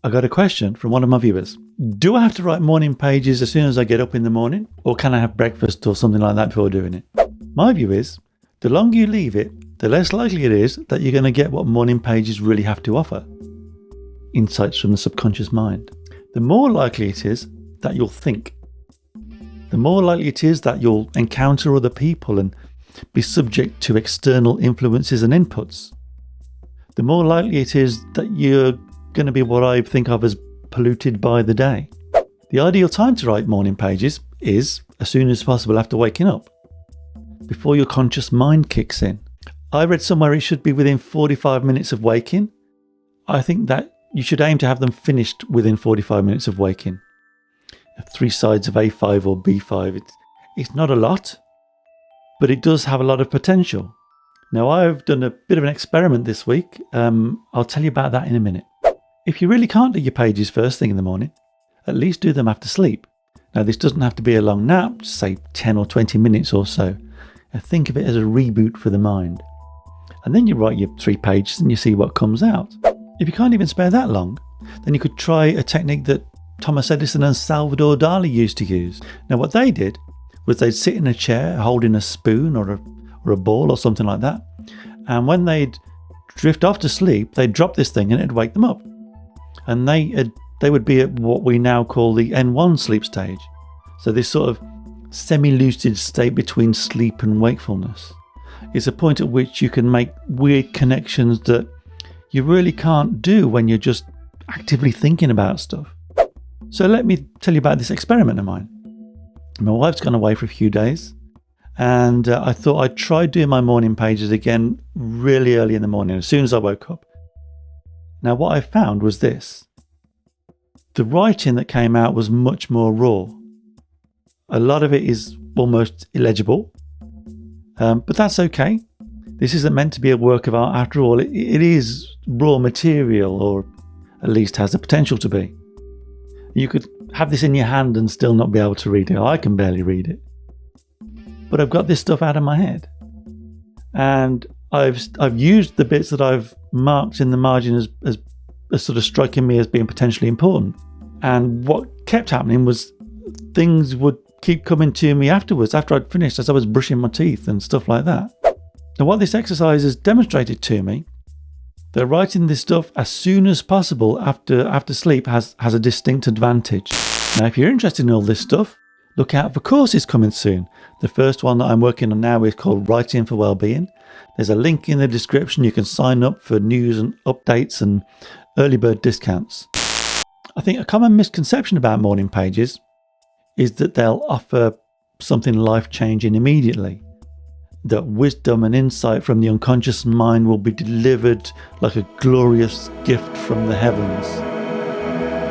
I got a question from one of my viewers. Do I have to write morning pages as soon as I get up in the morning? Or can I have breakfast or something like that before doing it? My view is, the longer you leave it, the less likely it is that you're going to get what morning pages really have to offer. Insights from the subconscious mind. The more likely it is that you'll think. The more likely it is that you'll encounter other people and be subject to external influences and inputs. The more likely it is that you're going to be what I think of as polluted by the day. The ideal time to write morning pages is as soon as possible after waking up, before your conscious mind kicks in. I read somewhere it should be within 45 minutes of waking. I think that you should aim to have them finished within 45 minutes of waking. 3 sides of A5 or B5, it's not a lot, but it does have a lot of potential. Now, I've done a bit of an experiment this week. I'll tell you about that in a minute. If you really can't do your pages first thing in the morning, at least do them after sleep. Now, this doesn't have to be a long nap, say 10 or 20 minutes or so. Think of it as a reboot for the mind. And then you write your 3 pages and you see what comes out. If you can't even spare that long, then you could try a technique that Thomas Edison and Salvador Dali used to use. Now, what they did was they'd sit in a chair holding a spoon or a ball or something like that. And when they'd drift off to sleep, they'd drop this thing and it'd wake them up. And they would be at what we now call the N1 sleep stage. So this sort of semi-lucid state between sleep and wakefulness. It's a point at which you can make weird connections that you really can't do when you're just actively thinking about stuff. So let me tell you about this experiment of mine. My wife's gone away for a few days, and I thought I'd try doing my morning pages again really early in the morning, as soon as I woke up. Now, what I found was this. The writing that came out was much more raw. A lot of it is almost illegible, but that's okay. This isn't meant to be a work of art after all. It is raw material, or at least has the potential to be. You could have this in your hand and still not be able to read it. I can barely read it. But I've got this stuff out of my head. And I've used the bits that I've marked in the margin as sort of striking me as being potentially important. And what kept happening was things would keep coming to me afterwards, after I'd finished, as I was brushing my teeth and stuff like that. Now, what this exercise has demonstrated to me, that writing this stuff as soon as possible after sleep has a distinct advantage. Now, if you're interested in all this stuff, look out for courses coming soon. The first one that I'm working on now is called Writing for Wellbeing. There's a link in the description. You can sign up for news and updates and early bird discounts. I think a common misconception about morning pages is that they'll offer something life-changing immediately. That wisdom and insight from the unconscious mind will be delivered like a glorious gift from the heavens.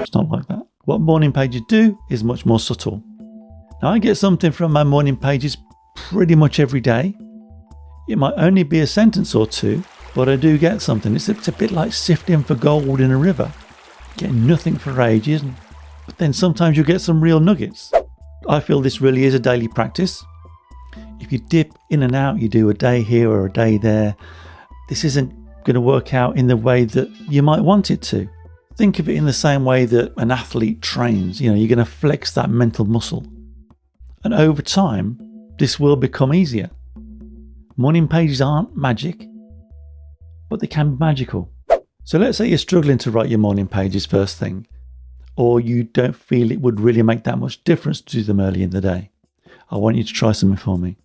It's not like that. What morning pages do is much more subtle. Now, I get something from my morning pages pretty much every day. It might only be a sentence or two, but I do get something. It's a bit like sifting for gold in a river. Getting nothing for ages, but then sometimes you get some real nuggets. I feel this really is a daily practice. If you dip in and out, you do a day here or a day there, this isn't going to work out in the way that you might want it to. Think of it in the same way that an athlete trains. You're going to flex that mental muscle. And over time, this will become easier. Morning pages aren't magic, but they can be magical. So let's say you're struggling to write your morning pages first thing, or you don't feel it would really make that much difference to do them early in the day. I want you to try something for me.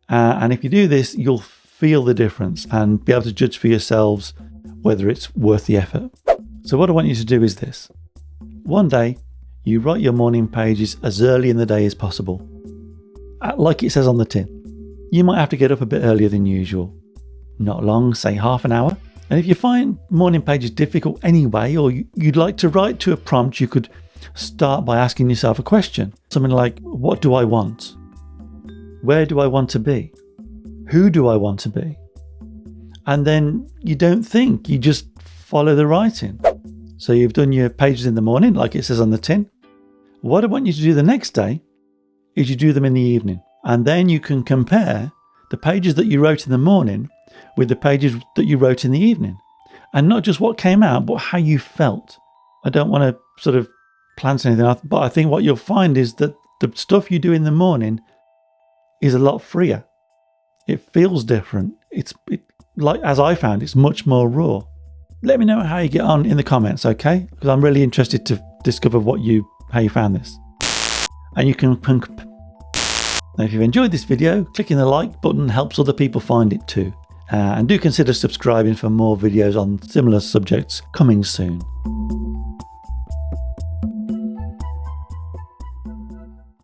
And if you do this, you'll feel the difference and be able to judge for yourselves whether it's worth the effort. So what I want you to do is this. One day, you write your morning pages as early in the day as possible. Like it says on the tin. You might have to get up a bit earlier than usual. Not long, say half an hour. And if you find morning pages difficult anyway, or you'd like to write to a prompt, you could start by asking yourself a question. Something like, what do I want? Where do I want to be? Who do I want to be? And then you don't think, you just follow the writing. So you've done your pages in the morning, like it says on the tin. What I want you to do the next day is you do them in the evening. And then you can compare the pages that you wrote in the morning with the pages that you wrote in the evening. And not just what came out, but how you felt. I don't want to sort of plant anything, but I think what you'll find is that the stuff you do in the morning is a lot freer. It feels different. It's like, as I found, it's much more raw. Let me know how you get on in the comments, okay? Because I'm really interested to discover how you found this. And you can, now if you've enjoyed this video, clicking the like button helps other people find it too. And do consider subscribing for more videos on similar subjects coming soon.